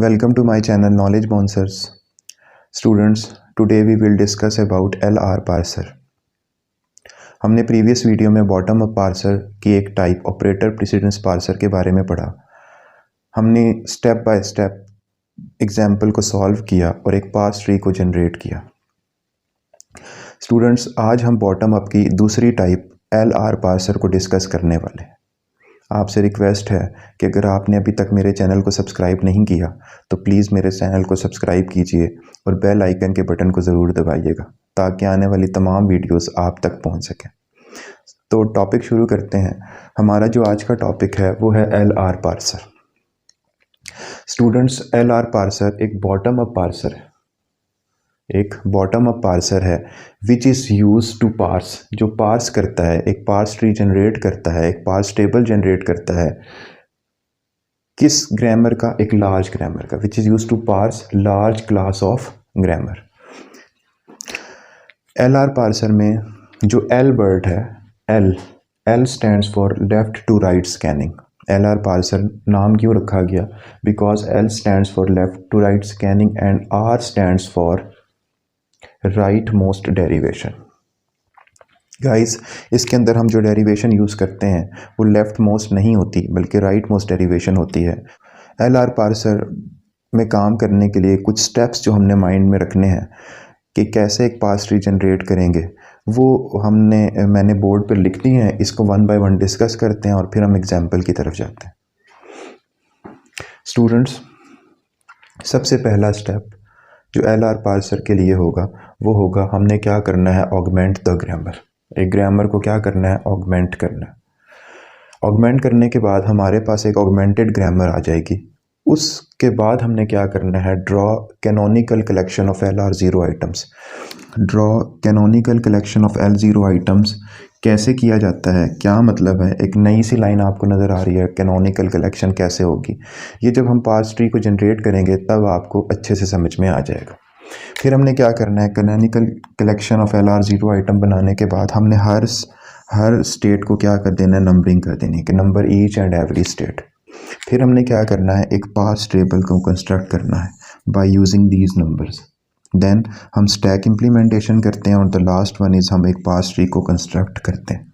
Welcome to my channel Knowledge Bouncers. Students, today we will discuss about LR parser. हमने previous video में bottom up parser की एक type operator precedence parser के बारे में पढ़ा। हमने स्टेप बाय स्टेप एग्जाम्पल को सॉल्व किया और एक पार्स ट्री को जनरेट किया। स्टूडेंट्स, आज हम बॉटम अप की दूसरी टाइप LR पार्सर को डिस्कस करने वाले हैं। आपसे रिक्वेस्ट है कि अगर आपने अभी तक मेरे चैनल को सब्सक्राइब नहीं किया तो प्लीज़ मेरे चैनल को सब्सक्राइब कीजिए और बेल आइकन के बटन को ज़रूर दबाइएगा ताकि आने वाली तमाम वीडियोस आप तक पहुंच सकें। तो टॉपिक शुरू करते हैं। हमारा जो आज का टॉपिक है वो है LR parser. Students, LR parser एक बॉटम अप पार्सर है, एक बॉटम अप पार्सर है which is use to parse, जो पार्स करता है, एक पार्स ट्री जनरेट करता है, एक पार्स टेबल जनरेट करता है। किस ग्रामर का? एक लार्ज ग्रामर का, which is use to parse large class of grammar. LR parser में जो L वर्ड है, L stands for left to right scanning. LR parser नाम क्यों रखा गया? Because L stands for left to right scanning and R stands for rightmost derivation. Guys, इसके अंदर हम जो डेरिवेशन यूज़ करते हैं वो लेफ्ट मोस्ट नहीं होती बल्कि राइट मोस्ट डेरिवेशन होती है। LR पार्सर में काम करने के लिए कुछ स्टेप्स जो हमने माइंड में रखने हैं कि कैसे एक पार्स ट्री जनरेट करेंगे, वो मैंने बोर्ड पर लिख दी हैं। इसको वन बाय वन डिस्कस करते हैं और फिर हम एग्जाम्पल की तरफ जाते हैं। स्टूडेंट्स, सबसे पहला स्टेप जो LR पार्सर के लिए होगा वो होगा, हमने क्या करना है, ऑगमेंट द ग्रामर। एक ग्रामर को क्या करना है? ऑगमेंट करना है। ऑगमेंट करने के बाद हमारे पास एक ऑगमेंटेड ग्रामर आ जाएगी। उसके बाद हमने क्या करना है, draw canonical collection of LR0 items. Draw canonical collection of L0 items कैसे किया जाता है, क्या मतलब है? एक नई सी लाइन आपको नज़र आ रही है, कैनोनिकल कलेक्शन कैसे होगी। ये जब हम पार्स ट्री को जनरेट करेंगे तब आपको अच्छे से समझ में आ जाएगा। फिर हमने क्या करना है, canonical collection of LR0 item बनाने के बाद हमने हर स्टेट को क्या कर देना है, नंबरिंग कर देनी है कि number each and every state. फिर हमने क्या करना है, एक पार्स टेबल को कंस्ट्रक्ट करना है by using these numbers. Then हम स्टैक इम्प्लीमेंटेशन करते हैं और द लास्ट वन इज़ हम एक पार्स ट्री को कंस्ट्रक्ट करते हैं।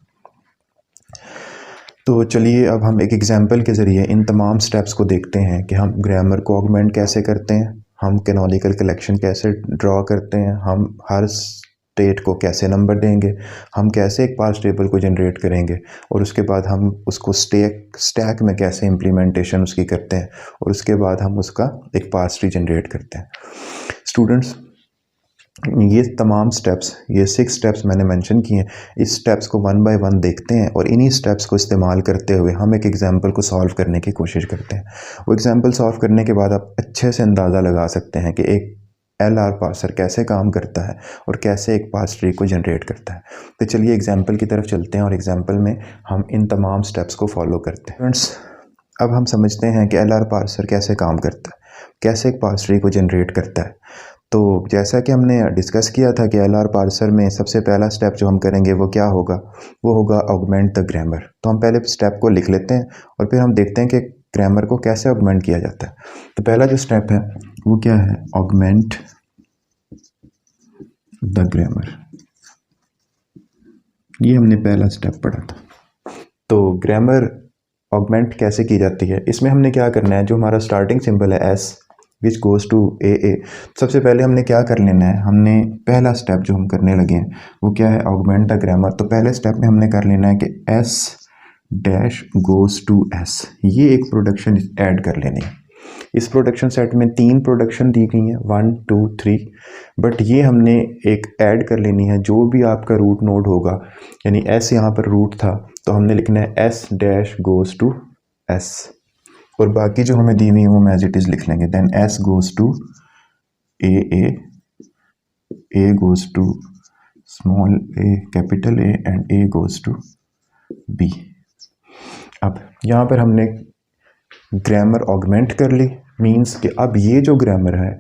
तो चलिए अब हम एक एग्जांपल के ज़रिए इन तमाम स्टेप्स को देखते हैं कि हम ग्रामर को ऑगमेंट कैसे करते हैं, हम कैनोनिकल कलेक्शन कैसे ड्रॉ करते हैं, हम हर स्टेट को कैसे नंबर देंगे, हम कैसे एक पार्स टेबल को जनरेट करेंगे और उसके बाद हम उसको स्टैक में कैसे इम्प्लीमेंटेशन उसकी करते हैं और उसके बाद हम उसका एक पार्स ट्री जनरेट करते हैं। स्टूडेंट्स, ये तमाम स्टेप्स, ये 6 स्टेप्स मैंने मेंशन किए हैं। इस स्टेप्स को वन बाय वन देखते हैं और इन्हीं स्टेप्स को इस्तेमाल करते हुए हम एक एग्जांपल को सॉल्व करने की कोशिश करते हैं। वो एग्जांपल सॉल्व करने के बाद आप अच्छे से अंदाज़ा लगा सकते हैं कि एक LR पार्सर कैसे काम करता है और कैसे एक पार्स ट्री को जनरेट करता है। तो चलिए एग्जाम्पल की तरफ चलते हैं और एग्जाम्पल में हम इन तमाम स्टेप्स को फॉलो करते हैं। फ्रेंड्स, अब हम समझते हैं कि LR पार्सर कैसे काम करता है, कैसे एक पार्स ट्री को जनरेट करता है। तो जैसा कि हमने डिस्कस किया था कि LR पार्सर में सबसे पहला स्टेप जो हम करेंगे वो क्या होगा, वो होगा ऑगमेंट द ग्रामर। तो हम पहले स्टेप को लिख लेते हैं और फिर हम देखते हैं कि ग्रामर को कैसे ऑगमेंट किया जाता है। तो पहला जो स्टेप है वो क्या है, ऑगमेंट द ग्रामर। ये हमने पहला स्टेप पढ़ा था। तो ग्रामर ऑगमेंट कैसे की जाती है, इसमें हमने क्या करना है, जो हमारा स्टार्टिंग सिंबल है S which goes to AA, सबसे पहले हमने क्या कर लेना है, हमने पहला स्टेप जो हम करने लगे हैं वो क्या है, ऑगमेंट द ग्रामर। तो पहले स्टेप में हमने कर लेना है कि S dash goes to S, ये एक प्रोडक्शन ऐड कर लेनी है। इस प्रोडक्शन सेट में 3 प्रोडक्शन दी गई हैं, 1 2 3, बट ये हमने एक ऐड कर लेनी है। जो भी आपका रूट नोड होगा, यानी S यहाँ पर रूट था तो हमने लिखना है S dash goes to S और बाकी जो हमें दी हुई है वो हम एज इट इज़ लिख लेंगे। Then S goes to AA, A goes to small a capital A and A goes to B। अब यहाँ पर हमने ग्रामर ऑगमेंट कर ली, मींस कि अब ये जो ग्रामर है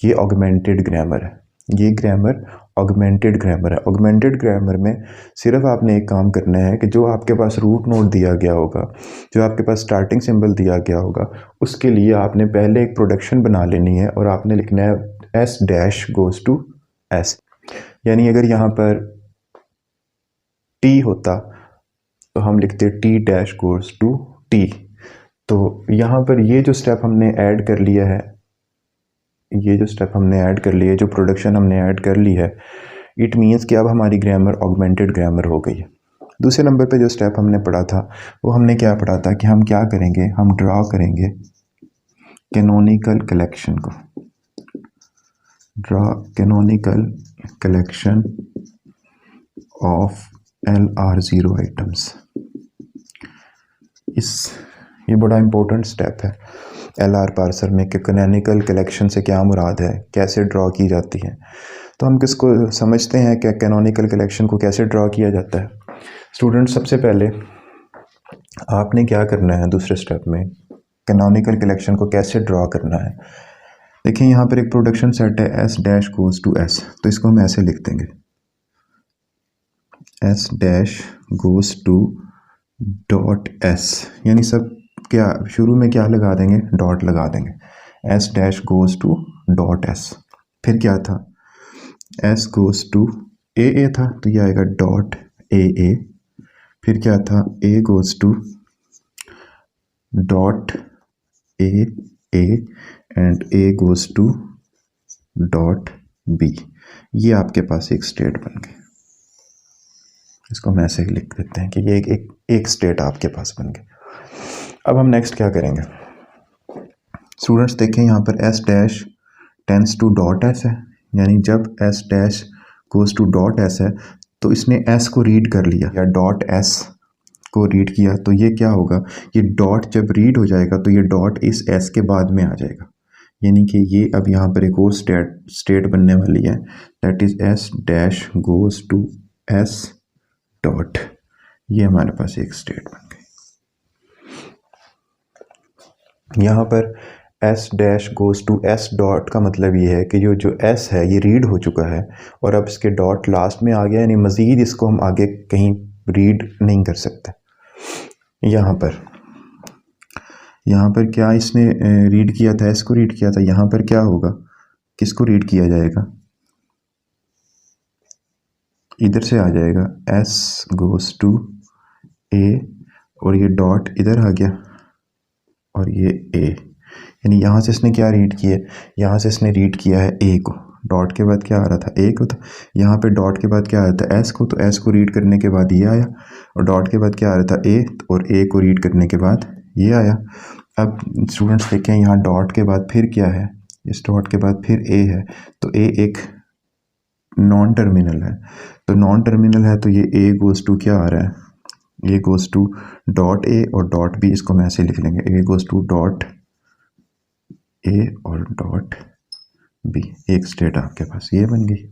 ये ऑगमेंटेड ग्रामर है, ये ग्रामर ऑगमेंटेड ग्रामर है। ऑगमेंटेड ग्रामर में सिर्फ आपने एक काम करना है कि जो आपके पास रूट नोड दिया गया होगा, जो आपके पास स्टार्टिंग सिंबल दिया गया होगा, उसके लिए आपने पहले एक प्रोडक्शन बना लेनी है और आपने लिखना है S dash goes to S. यानी अगर यहाँ पर टी होता तो हम लिखते T dash goes to T. तो यहाँ पर ये जो स्टेप हमने ऐड कर लिया है, जो प्रोडक्शन हमने ऐड कर ली है, इट मीन्स कि अब हमारी ग्रामर ऑगमेंटेड ग्रामर हो गई है। दूसरे नंबर पे जो स्टेप हमने पढ़ा था वो हमने क्या पढ़ा था कि हम क्या करेंगे, हम ड्रा करेंगे कैनोनिकल कलेक्शन को, draw canonical collection of LR0 items. ये बड़ा इंपॉर्टेंट स्टेप है LR पार्सर में कि कैनोनिकल कलेक्शन से क्या मुराद है, कैसे ड्रॉ की जाती है। तो हम किसको समझते हैं कि कैनोनिकल कलेक्शन को कैसे ड्रॉ किया जाता है। स्टूडेंट, सबसे पहले आपने क्या करना है, दूसरे स्टेप में कैनोनिकल कलेक्शन को कैसे ड्रॉ करना है। देखिए यहाँ पर एक production set S S dash goes to एस, तो इसको हम ऐसे लिख देंगे S dash goes to dot S, यानी सब क्या शुरू में क्या लगा देंगे, डॉट लगा देंगे, S dash goes to dot S. फिर क्या था, एस गोज़ टू ए था तो ये आएगा डॉट ए। फिर क्या था, A goes to dot A and A goes to dot B. ये आपके पास एक स्टेट बन गई। इसको हम ऐसे ही लिख देते हैं कि ये एक स्टेट आपके पास बन गई। अब हम नेक्स्ट क्या करेंगे स्टूडेंट्स, देखें यहाँ पर S dash tense to dot S है, यानी जब S dash goes to dot S है तो इसने एस को रीड कर लिया या डॉट एस को रीड किया, तो ये क्या होगा, ये डॉट जब रीड हो जाएगा तो ये डॉट इस एस के बाद में आ जाएगा, यानी कि ये अब यहाँ पर एक और स्टेट बनने वाली है, that is S dash goes to S dot. ये हमारे पास एक स्टेट बन गई। यहाँ पर S dash goes to S dot का मतलब ये है कि जो एस है ये रीड हो चुका है और अब इसके डॉट लास्ट में आ गया, यानी मज़ीद इसको हम आगे कहीं रीड नहीं कर सकते। यहाँ पर क्या इसने रीड किया था, एस को रीड किया था, यहाँ पर क्या होगा, किसको रीड किया जाएगा, इधर से आ जाएगा एस गोज़ टू ए और ये डॉट इधर आ गया और ये ए, यानी यहाँ से इसने क्या रीड किया, यहाँ से इसने रीड किया है ए को, डॉट के बाद क्या आ रहा था, ए को था, यहाँ पे डॉट के बाद क्या आया था, एस को, तो एस को रीड करने के बाद ये आया और डॉट के बाद क्या आ रहा था, ए, और ए को रीड करने के बाद ये आया। अब स्टूडेंट्स देखें यहाँ डॉट के बाद फिर क्या है, इस डॉट के बाद फिर ए है, तो ए एक नॉन टर्मिनल है, तो नॉन टर्मिनल है तो ये ए गोज़ टू क्या आ रहा है, ए गोज़ टू डॉट ए और डॉट बी, इसको हम ऐसे लिख लेंगे, ए गोज़ टू डॉट ए और डॉट बी। एक स्टेट आपके पास ये बन गई।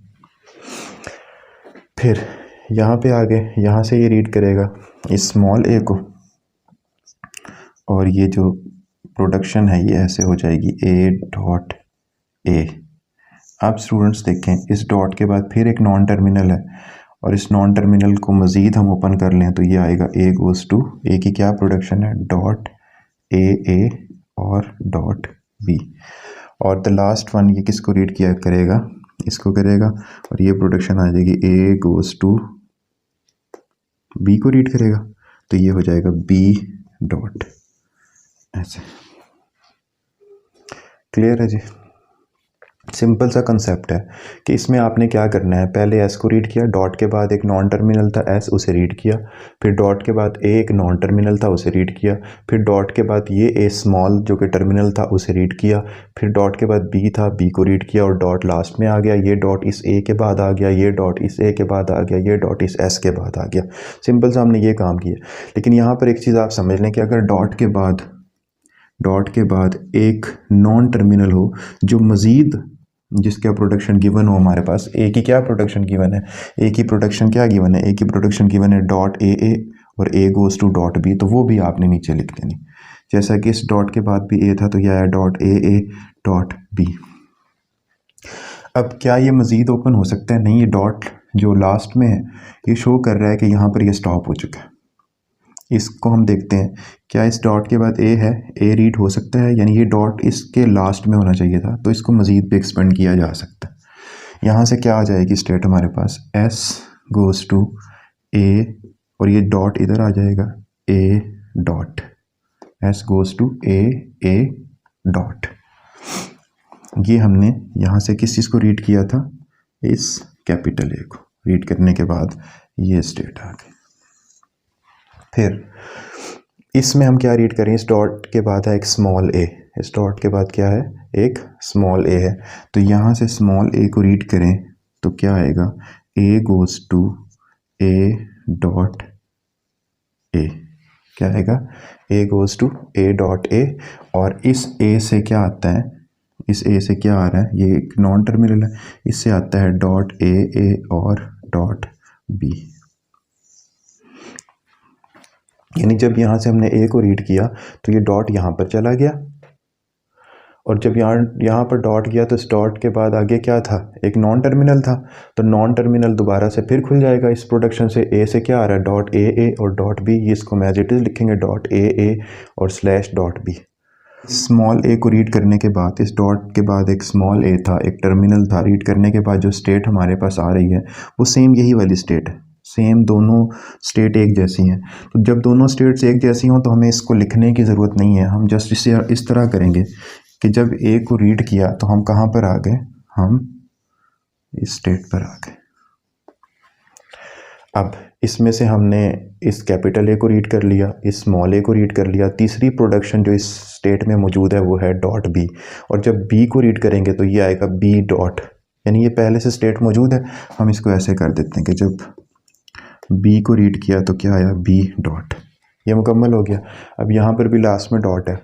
फिर यहाँ पे आगे यहाँ से ये रीड करेगा इस स्मॉल ए को और ये जो प्रोडक्शन है ये ऐसे हो जाएगी ए डॉट ए। अब स्टूडेंट्स देखें इस डॉट के बाद फिर एक नॉन टर्मिनल है और इस नॉन टर्मिनल को मज़ीद हम ओपन कर लें तो ये आएगा ए गोज़ टू, ए की क्या प्रोडक्शन है, डॉट ए और डॉट बी, और द लास्ट वन ये किसको रीड किया करेगा, इसको करेगा और ये प्रोडक्शन आ जाएगी ए गोज़ टू बी को रीड करेगा, तो ये हो जाएगा बी डॉट, ऐसे। क्लियर है जी। सिंपल सा कंसेप्ट है कि इसमें आपने क्या करना है, पहले एस को रीड किया, डॉट के बाद एक नॉन टर्मिनल था एस, उसे रीड किया, फिर डॉट के बाद ए एक नॉन टर्मिनल था उसे रीड किया, फिर डॉट के बाद ये ए स्मॉल जो कि टर्मिनल था उसे रीड किया, फिर डॉट के बाद बी था, बी को रीड किया और डॉट लास्ट में आ गया, ये डॉट इस ए के बाद आ गया, ये डॉट इस ए के बाद आ गया, ये डॉट इस एस के बाद आ गया। सिंपल सा हमने ये काम किया। लेकिन यहाँ पर एक चीज़ आप समझ लें कि अगर डॉट के बाद एक नॉन टर्मिनल हो जो मज़ीद जिसका प्रोडक्शन गिवन हो, हमारे पास ए की क्या प्रोडक्शन गिवन है, ए की प्रोडक्शन क्या गिवन है, ए की प्रोडक्शन गिवन है डॉट ए और ए गोज़ टू डॉट बी, तो वो भी आपने नीचे लिख देनी। जैसा कि इस डॉट के बाद भी ए था तो यह आया डॉट ए डॉट बी। अब क्या ये मज़ीद ओपन हो सकता है? नहीं, ये डॉट जो लास्ट में है ये शो कर रहा है कि यहाँ पर ये स्टॉप हो चुका है। इसको हम देखते हैं, क्या इस डॉट के बाद ए है, ए रीड हो सकता है, यानी ये डॉट इसके लास्ट में होना चाहिए था, तो इसको मज़ीद भी एक्सपेंड किया जा सकता है। यहाँ से क्या आ जाएगी स्टेट हमारे पास, एस गोज़ टू ए और ये डॉट इधर आ जाएगा, A dot, S goes to A dot. ये हमने यहाँ से किस चीज़ को रीड किया था, इस कैपिटल ए को रीड करने के बाद ये स्टेट आ गई। फिर इसमें हम क्या रीड करें, इस डॉट के बाद है एक स्मॉल ए, इस डॉट के बाद क्या है, एक स्मॉल ए है, तो यहाँ से स्मॉल ए को रीड करें तो क्या आएगा, A goes to A dot A, क्या आएगा, A goes to A dot A. और इस ए से क्या आता है, इस ए से क्या आ रहा है, ये एक नॉन टर्मिनल है, इससे आता है डॉट ए और डॉट बी। यानी जब यहाँ से हमने ए को रीड किया तो ये डॉट यहाँ पर चला गया, और जब यहाँ पर डॉट गया तो इस डॉट के बाद आगे क्या था, एक नॉन टर्मिनल था, तो नॉन टर्मिनल दोबारा से फिर खुल जाएगा। इस प्रोडक्शन से ए से क्या आ रहा है, डॉट ए और डॉट बी, ये इसको एज इट इज़ लिखेंगे, डॉट ए और स्लैश डॉट बी। स्मॉल ए को रीड करने के बाद इस डॉट के बाद एक स्मॉल ए था, एक टर्मिनल था, रीड करने के बाद जो स्टेट हमारे पास आ रही है वो सेम यही वाली स्टेट है, सेम दोनों स्टेट एक जैसी हैं। तो जब दोनों स्टेट्स एक जैसी हों तो हमें इसको लिखने की ज़रूरत नहीं है, हम जस्ट इसे इस तरह करेंगे कि जब ए को रीड किया तो हम कहाँ पर आ गए, हम इस स्टेट पर आ गए। अब इसमें से हमने इस कैपिटल ए को रीड कर लिया, इस स्मॉल ए को रीड कर लिया, तीसरी प्रोडक्शन जो इस स्टेट में मौजूद है वो है डॉट बी, और जब बी को रीड करेंगे तो ये आएगा बी डॉट, यानी ये पहले से स्टेट मौजूद है। हम इसको ऐसे कर देते हैं कि जब बी को रीड किया तो क्या आया, बी डॉट, ये मुकम्मल हो गया। अब यहाँ पर भी लास्ट में डॉट है,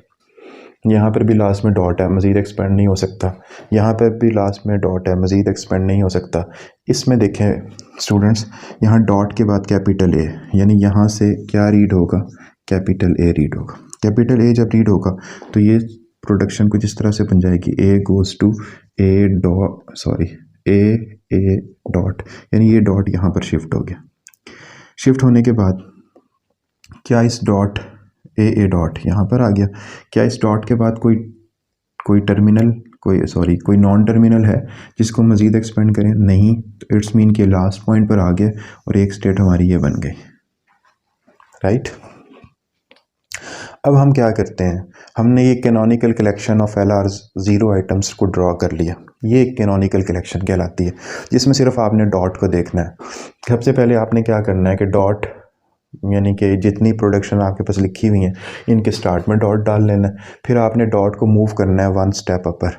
यहाँ पर भी लास्ट में डॉट है, मज़ीद एक्सपेंड नहीं हो सकता, यहाँ पर भी लास्ट में डॉट है, मज़ीद एक्सपेंड नहीं हो सकता। इसमें देखें स्टूडेंट्स, यहाँ डॉट के बाद कैपिटल ए, यानी यहाँ से क्या रीड होगा, कैपिटल ए रीड होगा। कैपिटल ए जब रीड होगा तो ये प्रोडक्शन कुछ इस तरह से बन जाएगी, A goes to A dot, sorry A dot, यानी ये डॉट यहाँ पर शिफ्ट हो गया। शिफ्ट होने के बाद क्या इस डॉट ए डॉट यहाँ पर आ गया, क्या इस डॉट के बाद कोई टर्मिनल, कोई नॉन टर्मिनल है जिसको मज़ीद एक्सपेंड करें, नहीं, तो इट्स मीन के लास्ट पॉइंट पर आ गया और एक स्टेट हमारी ये बन गई, राइट। अब हम क्या करते हैं, हमने ये canonical collection of LR zero items को ड्रॉ कर लिया, ये एक कैनोनिकल कलेक्शन कहलाती है, जिसमें सिर्फ आपने डॉट को देखना है। सबसे पहले आपने क्या करना है कि डॉट, यानी कि जितनी प्रोडक्शन आपके पास लिखी हुई हैं इनके स्टार्ट में डॉट डाल लेना है, फिर आपने डॉट को मूव करना है वन स्टेप अपर,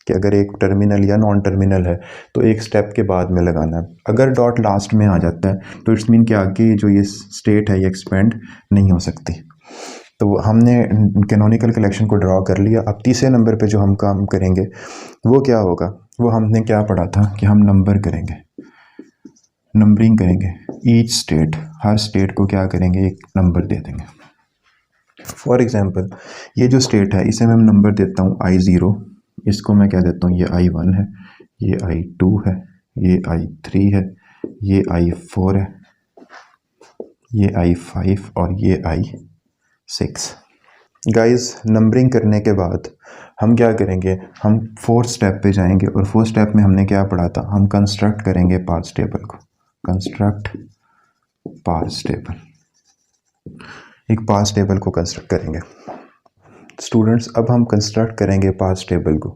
कि अगर एक टर्मिनल या नॉन टर्मिनल है तो एक स्टेप के बाद में लगाना है। अगर डॉट लास्ट में आ जाता है तो इट्स मीन कि आगे जो ये स्टेट है ये एक्सपेंड नहीं हो सकती। तो हमने कैनोनिकल कलेक्शन को ड्रॉ कर लिया। अब तीसरे नंबर पे जो हम काम करेंगे वो क्या होगा, वो हमने क्या पढ़ा था कि हम नंबर करेंगे, नंबरिंग करेंगे, ईच स्टेट, हर स्टेट को क्या करेंगे, एक नंबर दे देंगे। फॉर एग्जांपल ये जो स्टेट है इसे मैं नंबर देता हूँ I0, इसको मैं क्या देता हूँ, ये I1 है, ये I2 है, ये I3 है, ये I4 है, ये I5 और ये I6। गाइस नंबरिंग करने के बाद हम क्या करेंगे, हम फोर्थ स्टेप पे जाएंगे, और फोर्थ स्टेप में हमने क्या पढ़ा था, हम कंस्ट्रक्ट करेंगे पार्स टेबल को, कंस्ट्रक्ट पार्स टेबल, एक पार्स टेबल को कंस्ट्रक्ट करेंगे। स्टूडेंट्स अब हम कंस्ट्रक्ट करेंगे पार्स टेबल को।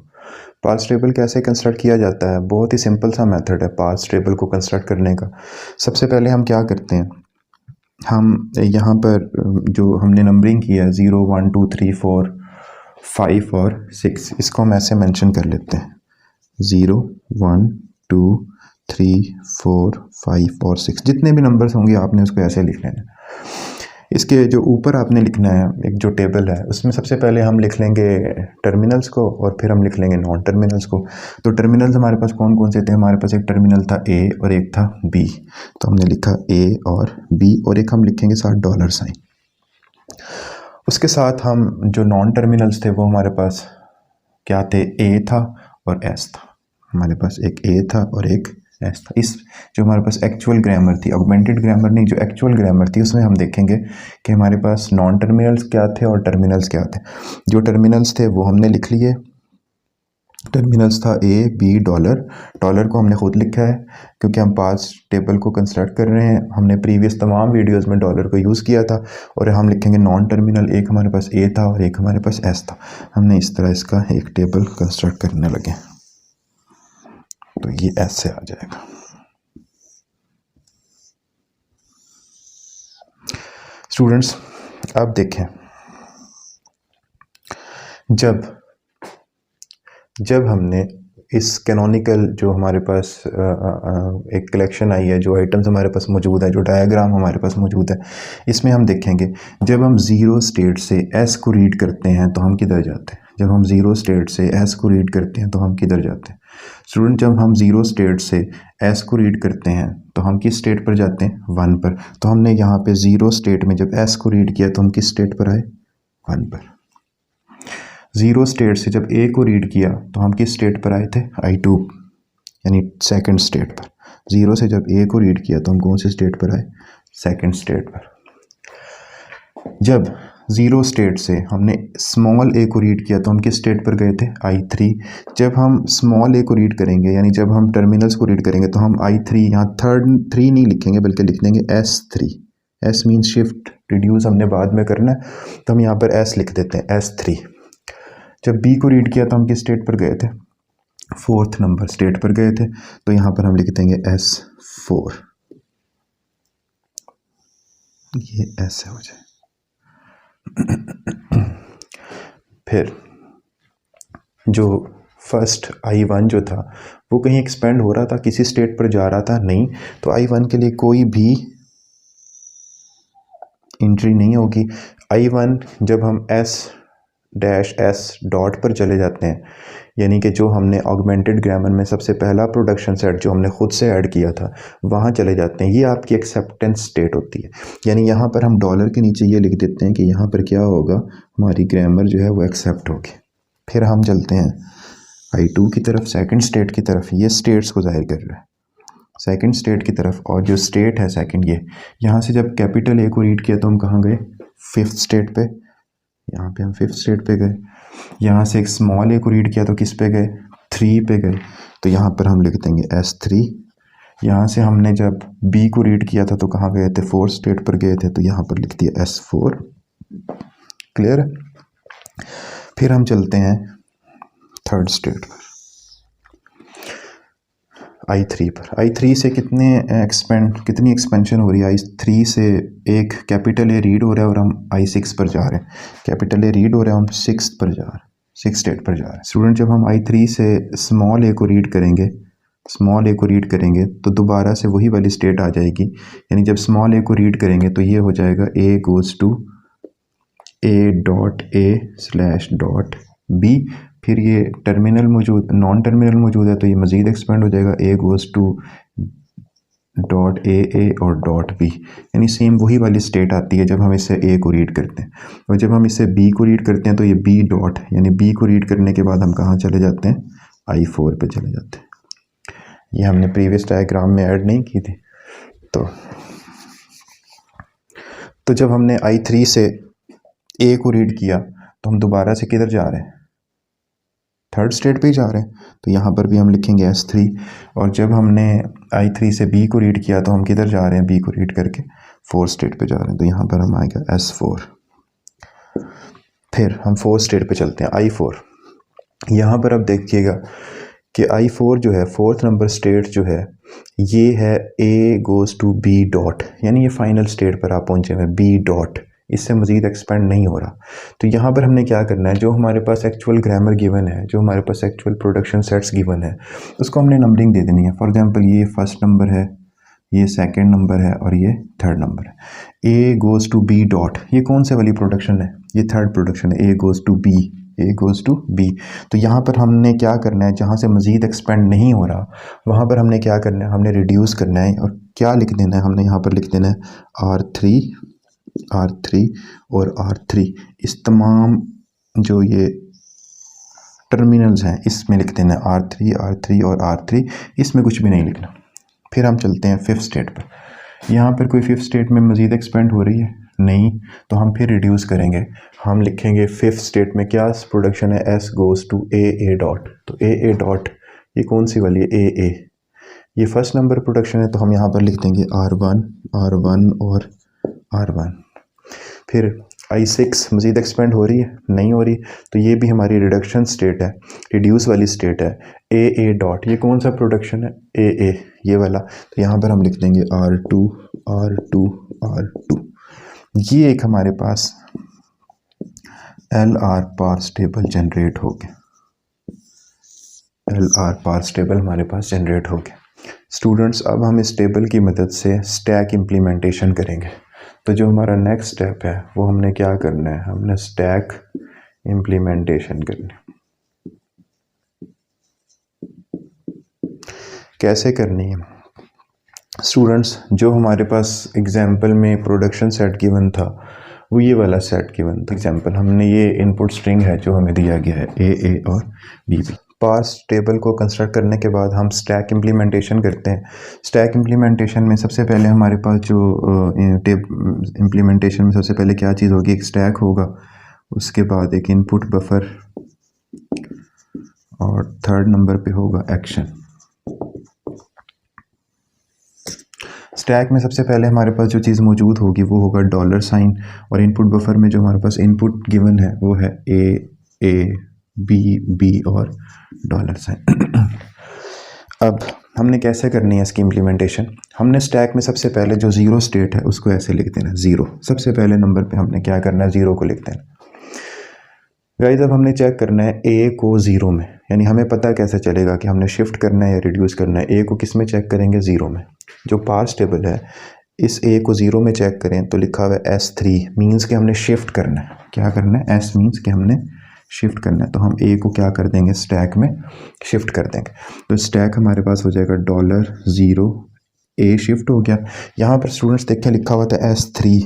पार्स टेबल कैसे कंस्ट्रक्ट किया जाता है, बहुत ही सिंपल सा मेथड है पार्स टेबल को कंस्ट्रक्ट करने का। सबसे पहले हम क्या करते हैं, हम यहाँ पर जो हमने नंबरिंग किया है 0 1 2 3 4 5 और 6, इसको हम ऐसे मेंशन कर लेते हैं, 0 1 2 3 4 5 और 6, जितने भी नंबर्स होंगे आपने उसको ऐसे लिख लेना है। इसके जो ऊपर आपने लिखना है एक जो टेबल है उसमें सबसे पहले हम लिख लेंगे टर्मिनल्स को और फिर हम लिख लेंगे नॉन टर्मिनल्स को। तो टर्मिनल्स हमारे पास कौन कौन से थे, हमारे पास एक टर्मिनल था A और एक था B, तो हमने लिखा A और B, और एक हम लिखेंगे साथ डॉलर साइन। उसके साथ हम जो नॉन टर्मिनल्स थे वो हमारे पास क्या थे, A था और S था। हमारे पास एक ए था और एक एस था। इस जो हमारे पास एक्चुअल ग्रामर थी, ऑगमेंटेड ग्रामर नहीं, जो एक्चुअल ग्रामर थी, उसमें हम देखेंगे कि हमारे पास नॉन टर्मिनल्स क्या थे और टर्मिनल्स क्या थे। जो टर्मिनल्स थे वो हमने लिख लिए। टर्मिनल्स था ए बी डॉलर। डॉलर को हमने खुद लिखा है क्योंकि हम पास टेबल को कंस्ट्रक्ट कर रहे हैं। हमने प्रीवियस तमाम वीडियोस में डॉलर को यूज़ किया था। और हम लिखेंगे नॉन टर्मिनल, एक हमारे पास ए था और एक हमारे पास एस था। हमने इस तरह इसका एक टेबल कंस्ट्रक्ट करने लगे, तो ये ऐसे आ जाएगा। स्टूडेंट्स अब देखें, जब हमने इस कैनोनिकल जो हमारे पास एक कलेक्शन आई है, जो आइटम्स हमारे पास मौजूद है, जो डायग्राम हमारे पास मौजूद है, इसमें हम देखेंगे जब हम ज़ीरो स्टेट से एस को रीड करते हैं तो हम किधर जाते हैं। जब हम ज़ीरो स्टेट से एस को रीड करते हैं तो हम किधर जाते हैं स्टूडेंट। जब हम ज़ीरो स्टेट से एस को रीड करते हैं तो हम किस स्टेट पर जाते हैं, वन पर। तो हमने यहाँ पे ज़ीरो स्टेट में जब एस को रीड किया तो हम किस स्टेट पर आए, वन पर। ज़ीरो स्टेट से जब ए को रीड किया तो हम किस स्टेट पर आए थे, I2 यानी सेकंड स्टेट पर। ज़ीरो से जब ए को रीड किया तो हम कौन से स्टेट पर आए, सेकंड स्टेट पर। जब ज़ीरो स्टेट से हमने स्मॉल ए को रीड किया तो हम किस स्टेट पर गए थे, I3। जब हम स्मॉल ए को रीड करेंगे यानी जब हम टर्मिनल्स को रीड करेंगे तो हम I3, यहाँ थर्ड 3 नहीं लिखेंगे बल्कि लिख देंगे S3। S mean shift, reduce हमने बाद में करना है तो हम यहाँ पर S लिख देते हैं, S3। जब बी को रीड किया तो हम किस स्टेट पर गए थे, फोर्थ नंबर स्टेट पर गए थे, तो यहाँ पर हम लिख देंगे S4। ये ऐसे हो जाए। फिर जो फर्स्ट I1 जो था वो कहीं एक्सपेंड हो रहा था, किसी स्टेट पर जा रहा था, नहीं। तो I1 के लिए कोई भी एंट्री नहीं होगी। I1 जब हम S डॉट पर चले जाते हैं, यानी कि जो हमने ऑगमेंटेड ग्रामर में सबसे पहला प्रोडक्शन सेट जो हमने खुद से ऐड किया था वहाँ चले जाते हैं, ये आपकी एक्सेप्टेंस स्टेट होती है। यानी यहाँ पर हम डॉलर के नीचे ये लिख देते हैं कि यहाँ पर क्या होगा, हमारी ग्रामर जो है वो एक्सेप्ट होगी। फिर हम चलते हैं I2 की तरफ, सेकंड स्टेट की तरफ। ये स्टेट्स को जाहिर कर रहा है, सेकंड स्टेट की तरफ। और जो स्टेट है सेकंड, ये यहाँ से जब कैपिटल ए को रीड किया तो हम कहाँ गए, फिफ्थ स्टेट पे। यहाँ पे हम फिफ्थ स्टेट पे गए। यहाँ से एक स्मॉल ए को रीड किया तो किस पे गए, 3 पे गए। तो यहाँ पर हम लिख देंगे S3। यहाँ से हमने जब बी को रीड किया था तो कहाँ गए थे, फोर्थ स्टेट पर गए थे, तो यहाँ पर लिख दिया S4। क्लियर। फिर हम चलते हैं थर्ड स्टेट पर, I3 पर। I3 से कितनी एक्सपेंशन हो रही है, I3 से एक कैपिटल ए रीड हो रहा है और हम I6 पर जा रहे हैं। कैपिटल ए रीड हो रहा है, हम सिक्स पर जा रहे हैं, सिक्स स्टेट पर जा रहे हैं। स्टूडेंट जब हम I3 से स्मॉल ए को रीड करेंगे, स्मॉल ए को रीड करेंगे तो दोबारा से वही वाली स्टेट आ जाएगी। यानी जब स्मॉल ए को रीड करेंगे तो ये हो जाएगा A गोज़ टू A.A/.B। फिर ये टर्मिनल मौजूद, नॉन टर्मिनल मौजूद है तो ये मज़ीद एक्सपेंड हो जाएगा, A गोज़ टू .AA और .B। यानी सेम वही वाली स्टेट आती है जब हम इसे A को रीड करते हैं। और जब हम इसे B को रीड करते हैं तो ये B डॉट, यानी B को रीड करने के बाद हम कहाँ चले जाते हैं, I4 पे चले जाते हैं। ये हमने प्रीवियस डायग्राम में ऐड नहीं की थी। तो जब हमने I3 से A को रीड किया तो हम दोबारा से किधर जा रहे हैं, थर्ड स्टेट पे ही जा रहे हैं। तो यहाँ पर भी हम लिखेंगे S3। और जब हमने I3 से B को रीड किया तो हम किधर जा रहे हैं, B को रीड करके फोर्थ स्टेट पे जा रहे हैं। तो यहाँ पर हम आएगा S4। फिर हम फोर्थ स्टेट पे चलते हैं, I4। यहाँ पर अब देखिएगा कि I4 जो है, फोर्थ नंबर स्टेट जो है, ये है A goes to B dot, यानी ये फाइनल स्टेट पर आप पहुँचे हुए, B डॉट। इससे मज़ीद एक्सपेंड नहीं हो रहा। तो यहाँ पर हमने क्या करना है, जो हमारे पास एक्चुअल ग्रामर गिवन है, जो हमारे पास एक्चुअल प्रोडक्शन सेट्स गिवन है, उसको हमने नंबरिंग दे देनी है। फॉर एग्जांपल ये फर्स्ट नंबर है, ये सेकंड नंबर है और ये थर्ड नंबर है। A goes to B dot, ये कौन से वाली प्रोडक्शन है, ये थर्ड प्रोडक्शन है, A goes to B, A goes to B। तो यहाँ पर हमने क्या करना है, जहाँ से मज़ीद एक्सपेंड नहीं हो रहा वहाँ पर हमने क्या करना है, हमने रिड्यूस करना है। और क्या लिख देना है, हमने यहाँ पर लिख देना है R3 और R3। इस तमाम जो ये टर्मिनल्स हैं इसमें लिख देना R3 और R3, इसमें कुछ भी नहीं लिखना। फिर हम चलते हैं फिफ्थ स्टेट पर। यहाँ पर कोई फिफ्थ स्टेट में मज़ीद एक्सपेंड हो रही है नहीं, तो हम फिर रिड्यूस करेंगे। हम लिखेंगे फिफ्थ स्टेट में क्या प्रोडक्शन है, S goes to A dot. तो A डॉट ये कौन सी वाली है, A ये फर्स्ट नंबर प्रोडक्शन है, तो हम यहाँ पर लिख देंगे R1 और R1। फिर I6 मज़ीद एक्सपेंड हो रही है नहीं हो रही, तो ये भी हमारी रिडक्शन स्टेट है, रिड्यूस वाली स्टेट है। A डॉट ये कौन सा प्रोडक्शन है, A ये वाला, तो यहाँ पर हम लिख देंगे R2। ये एक हमारे पास LR पार्स टेबल जनरेट हो गया, LR पार्स टेबल हमारे पास जनरेट हो गया। स्टूडेंट्स अब हम इस टेबल की मदद से स्टैक इम्प्लीमेंटेशन करेंगे। तो जो हमारा नेक्स्ट स्टेप है वो हमने क्या करना है, हमने स्टैक इम्प्लीमेंटेशन करनी। कैसे करनी है स्टूडेंट्स, जो हमारे पास एग्जाम्पल में प्रोडक्शन सेट गिवन था वो ये वाला सेट गिवन था। एग्जाम्पल हमने ये इनपुट स्ट्रिंग है जो हमें दिया गया है A और B। पार्स टेबल को कंस्ट्रक्ट करने के बाद हम स्टैक इम्प्लीमेंटेशन करते हैं। स्टैक इम्प्लीमेंटेशन में सबसे पहले हमारे पास जो इम्प्लीमेंटेशन में सबसे पहले क्या चीज़ होगी, एक स्टैक होगा, उसके बाद एक इनपुट बफर और थर्ड नंबर पे होगा एक्शन। स्टैक में सबसे पहले हमारे पास जो चीज़ मौजूद होगी वो होगा $, और इनपुट बफर में जो हमारे पास इनपुट गिवन है वो है A B और $। अब हमने कैसे करनी है इसकी इम्प्लीमेंटेशन, हमने स्टैक में सबसे पहले जो ज़ीरो स्टेट है उसको ऐसे लिख देना, ज़ीरो। सबसे पहले नंबर पे हमने क्या करना है, ज़ीरो को लिख देना। गाइस अब हमने चेक करना है A को ज़ीरो में, यानी हमें पता कैसे चलेगा कि हमने शिफ्ट करना है या रिड्यूस करना है। A को किस में चेक करेंगे, ज़ीरो में। जो पार्स टेबल है इस A को ज़ीरो में चेक करें तो लिखा हुआ है S3, मीन्स कि हमने शिफ्ट करना है। क्या करना है, S मीन्स कि हमने शिफ्ट करना है, तो हम A को क्या कर देंगे, स्टैक में शिफ्ट कर देंगे। तो स्टैक हमारे पास हो जाएगा $0, A शिफ्ट हो गया। यहाँ पर स्टूडेंट्स देखें लिखा हुआ था S3,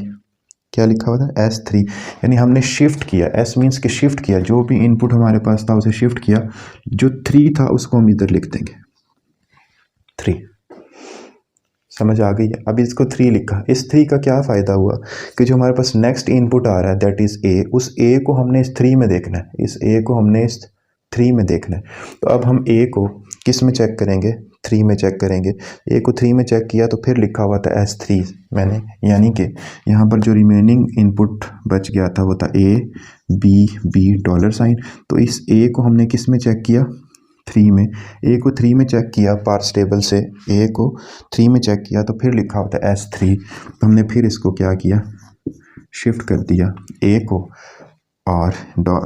क्या लिखा हुआ था, S3, यानी हमने शिफ्ट किया। S मीन्स कि शिफ्ट किया, जो भी इनपुट हमारे पास था उसे शिफ्ट किया। जो 3 था उसको हम इधर लिख देंगे 3। समझ आ गई है। अब इसको 3 लिखा, इस 3 का क्या फ़ायदा हुआ कि जो हमारे पास नेक्स्ट इनपुट आ रहा है दैट इज़ A, उस A को हमने इस 3 में देखना है, इस A को हमने इस 3 में देखना है। तो अब हम A को किस में चेक करेंगे, 3 में चेक करेंगे। A को 3 में चेक किया तो फिर लिखा हुआ था S3 मैंने, यानी कि यहाँ पर जो रिमेनिंग इनपुट बच गया था वो था A B $। तो इस A को हमने किस में चेक किया, 3 में। A को 3 में चेक किया, पार्स टेबल से A को 3 में चेक किया तो फिर लिखा होता है S3। तो हमने फिर इसको क्या किया, शिफ्ट कर दिया A को, और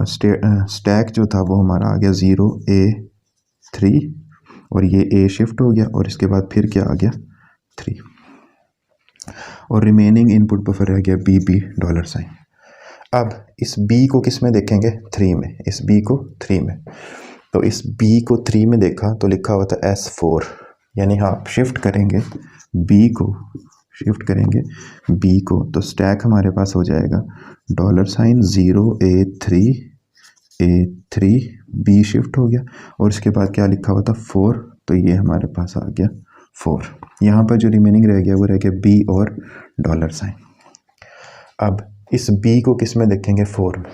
स्टैक जो था वो हमारा आ गया 0 A 3, और ये A शिफ्ट हो गया, और इसके बाद फिर क्या आ गया 3, और रिमेनिंग इनपुट बफर रह गया B $। अब इस B को किस में देखेंगे, 3 में, इस B को 3 में। तो इस B को 3 में देखा तो लिखा हुआ था S4, यानी हाँ शिफ्ट करेंगे B को, शिफ्ट करेंगे B को, तो स्टैक हमारे पास हो जाएगा $0 A3 B शिफ्ट हो गया, और इसके बाद क्या लिखा हुआ था 4, तो ये हमारे पास आ गया 4। यहाँ पर जो रिमेनिंग रह गया वो रह गया B और $। अब इस B को किस में देखेंगे, 4 में।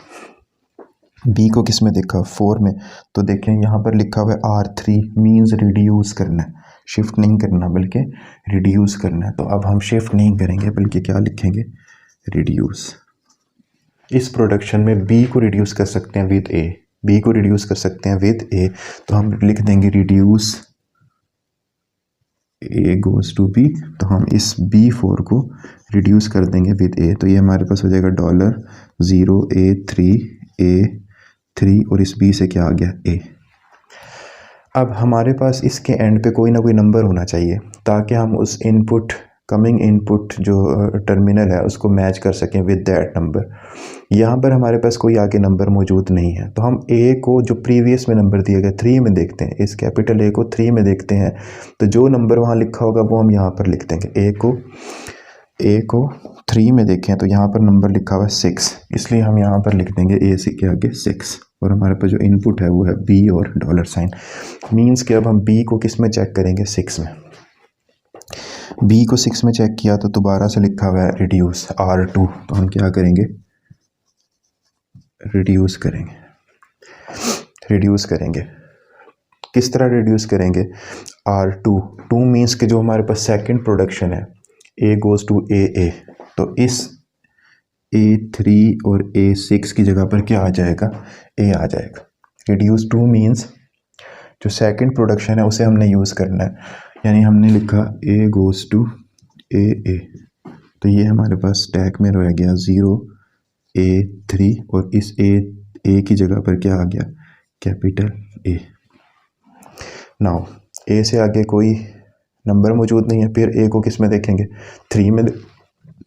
B को किस में देखा, 4 में, तो देखें यहाँ पर लिखा हुआ है R3, मीन्स रिड्यूस करना है, शिफ्ट नहीं करना बल्कि रिड्यूस करना है। तो अब हम शिफ्ट नहीं करेंगे बल्कि क्या लिखेंगे, रिड्यूस। इस प्रोडक्शन में B को रिड्यूस कर सकते हैं विद A, B को रिड्यूस कर सकते हैं विद A, तो हम लिख देंगे reduce A goes to B। तो हम इस B4 को रिड्यूस कर देंगे विद A, तो ये हमारे पास हो जाएगा $0 A3 और इस B से क्या आ गया A। अब हमारे पास इसके एंड पे कोई ना कोई नंबर होना चाहिए ताकि हम उस इनपुट, कमिंग इनपुट जो टर्मिनल है उसको मैच कर सकें विद दैट नंबर। यहाँ पर हमारे पास कोई आगे नंबर मौजूद नहीं है, तो हम A को जो प्रीवियस में नंबर दिया गया 3 में देखते हैं, इस कैपिटल A को 3 में देखते हैं, तो जो नंबर वहाँ लिखा होगा वो हम यहाँ पर लिख देंगे। A को 3 में देखें तो यहाँ पर नंबर लिखा हुआ है 6, इसलिए हम यहाँ पर लिख देंगे A से के आगे 6। और हमारे पास जो इनपुट है वो है बी और डॉलर साइन। मीन्स कि अब हम बी को किस में चेक करेंगे, 6 में। बी को 6 में चेक किया तो दोबारा से लिखा हुआ है रिड्यूस R2, तो हम क्या करेंगे, रिड्यूस करेंगे। रिड्यूस करेंगे किस तरह रिड्यूस करेंगे, R2, 2 मीन्स कि जो हमारे पास सेकंड प्रोडक्शन है A गोज़ टू ए, तो इस A3 और A6 की जगह पर क्या आ जाएगा, A आ जाएगा। रिड्यूस 2 मीन्स जो सेकंड प्रोडक्शन है उसे हमने यूज़ करना है, यानी हमने लिखा A गोज़ टू ए, तो ये हमारे पास स्टैक में रह गया 0 A3 और इस ए की जगह पर क्या आ गया, कैपिटल A। नाउ ए से आगे कोई नंबर मौजूद नहीं है, फिर ए को किस में देखेंगे, 3 में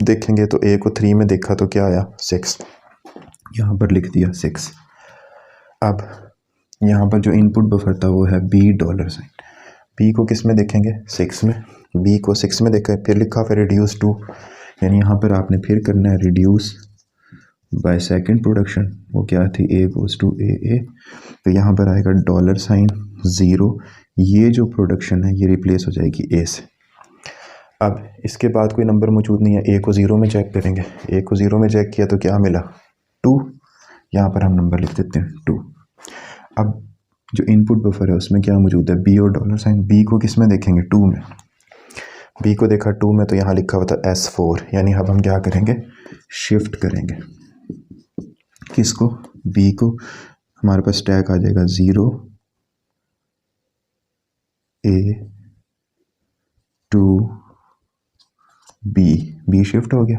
देखेंगे, तो ए को 3 में देखा तो क्या आया, 6, यहाँ पर लिख दिया 6। अब यहाँ पर जो इनपुट बफर था वो है बी डॉलर साइन, बी को किस में देखेंगे, 6 में, बी को 6 में देखा, फिर लिखा फिर रिड्यूस 2, यानी यहाँ पर आपने फिर करना है रिड्यूस बाय सेकंड प्रोडक्शन, वो क्या थी, ए गोज़ टू ए, तो यहाँ पर आएगा डॉलर साइन 0, ये जो प्रोडक्शन है ये रिप्लेस हो जाएगी ए से। अब इसके बाद कोई नंबर मौजूद नहीं है, ए को 0 में चेक करेंगे, ए को 0 में चेक किया तो क्या मिला, 2, यहाँ पर हम नंबर लिख देते हैं 2। अब जो इनपुट बफर है उसमें क्या मौजूद है, बी और डॉलर साइन, बी को किस में देखेंगे, 2 में, बी को देखा 2 में, तो यहाँ लिखा हुआ था S4, यानी अब हम क्या करेंगे, शिफ्ट करेंगे किसको, बी को, हमारे पास स्टैक आ जाएगा 0 A2 बी शिफ्ट हो गया,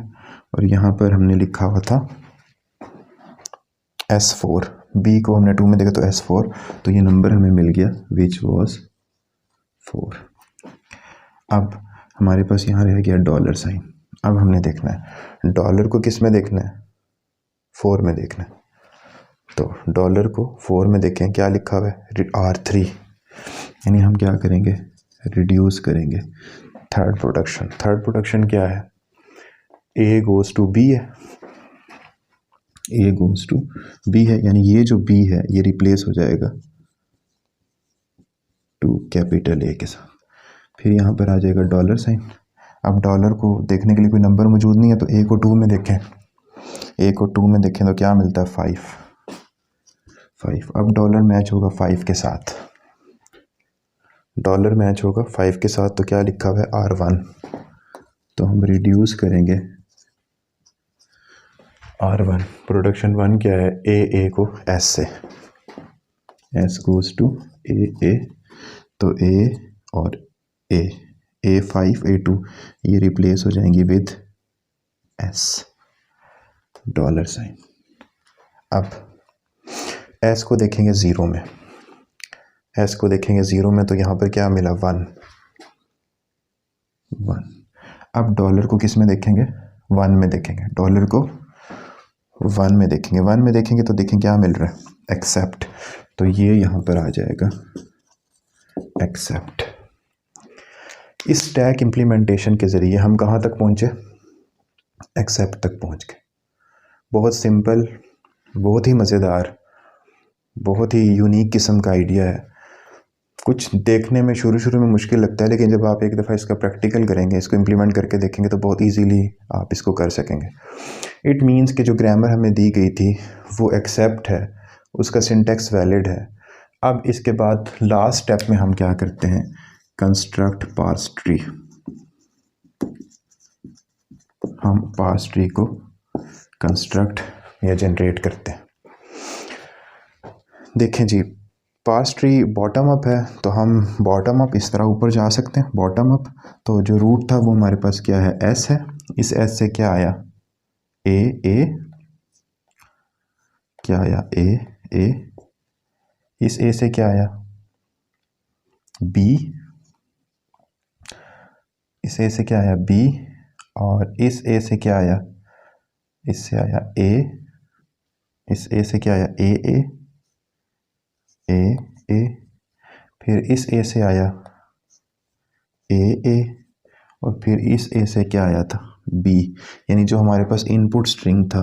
और यहाँ पर हमने लिखा हुआ था S4, बी को हमने 2 में देखा तो S4, तो ये नंबर हमें मिल गया विच वॉज 4। अब हमारे पास यहाँ रह गया डॉलर साइन, अब हमने देखना है डॉलर को किस में देखना है, 4 में देखना है, तो डॉलर को 4 में देखें, क्या लिखा हुआ है R3, यानी हम क्या करेंगे, रिड्यूस करेंगे थर्ड प्रोडक्शन क्या है, A गोज़ टू बी है, A गोज़ टू बी है, यानी ये जो B है ये रिप्लेस हो जाएगा टू कैपिटल A के साथ, फिर यहाँ पर आ जाएगा डॉलर साइन। अब डॉलर को देखने के लिए कोई नंबर मौजूद नहीं है, तो A को 2 में देखें, A को 2 में देखें तो क्या मिलता है, 5। अब डॉलर मैच होगा 5 के साथ, डॉलर मैच होगा 5 के साथ, तो क्या लिखा हुआ है R1, तो हम रिड्यूस करेंगे R1, प्रोडक्शन 1 क्या है, A को S से, S गोज़ टू A, तो A और A5 A2 ये रिप्लेस हो जाएंगी विद S, डॉलर साइन। अब S को देखेंगे 0 में, S को देखेंगे 0 में, तो यहाँ पर क्या मिला, 1। अब डॉलर को किस में देखेंगे, 1 में देखेंगे, डॉलर को 1 में देखेंगे, 1 में देखेंगे तो देखें क्या मिल रहा है, एक्सेप्ट, तो ये यहाँ पर आ जाएगा एक्सेप्ट। इस स्टैक इम्प्लीमेंटेशन के ज़रिए हम कहाँ तक पहुँचे, एक्सेप्ट तक पहुँच गए। बहुत सिंपल, बहुत ही मज़ेदार, बहुत ही यूनिक किस्म का आइडिया है। कुछ देखने में शुरू में मुश्किल लगता है, लेकिन जब आप एक दफ़ा इसका प्रैक्टिकल करेंगे, इसको इम्प्लीमेंट करके देखेंगे तो बहुत इजीली आप इसको कर सकेंगे। इट मीन्स कि जो ग्रामर हमें दी गई थी वो एक्सेप्ट है, उसका सिंटेक्स वैलिड है। अब इसके बाद लास्ट स्टेप में हम क्या करते हैं, कंस्ट्रक्ट पार्स ट्री। हम पार्स ट्री को कंस्ट्रक्ट या जनरेट करते हैं। देखें जी, पार्स ट्री बॉटम अप है, तो हम बॉटम अप इस तरह ऊपर जा सकते हैं, बॉटम अप। तो जो रूट था वो हमारे पास क्या है, एस है, इस एस से क्या आया, ए, क्या आया, ए, इस ए से क्या आया, बी, इस ए से क्या आया, बी, और इस ए से क्या आया, इससे आया ए, इस ए से क्या आया, ए, फिर इस ए से आया ए, और फिर इस ए से क्या आया था, बी। यानी जो हमारे पास इनपुट स्ट्रिंग था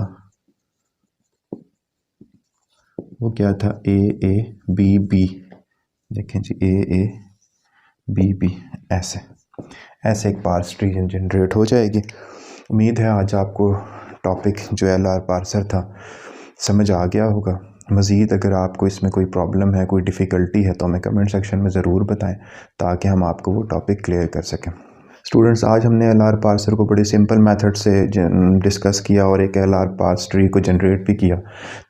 वो क्या था, AABB, देखें जी AABB, ऐसे ऐसे एक पार्स ट्री जनरेट हो जाएगी। उम्मीद है आज आपको टॉपिक जो LR पार्सर था समझ आ गया होगा। मज़ीद अगर आपको इसमें कोई प्रॉब्लम है, कोई डिफ़िकल्टी है तो हमें कमेंट सेक्शन में ज़रूर बताएं ताकि हम आपको वो टॉपिक क्लियर कर सकें। स्टूडेंट्स, आज हमने LR पार्सर को बड़े सिंपल मेथड से डिस्कस किया और एक LR पार्स ट्री को जनरेट भी किया।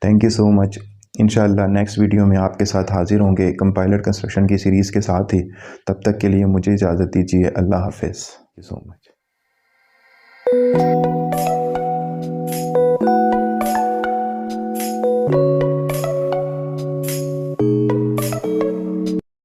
Thank you so much. इंशाल्लाह नेक्स्ट वीडियो में आपके साथ हाजिर होंगे कंपाइलर कंस्ट्रक्शन की सीरीज़ के साथ ही। तब तक के लिए मुझे इजाज़त दीजिए। अल्लाह हाफिज़। Thank you so much.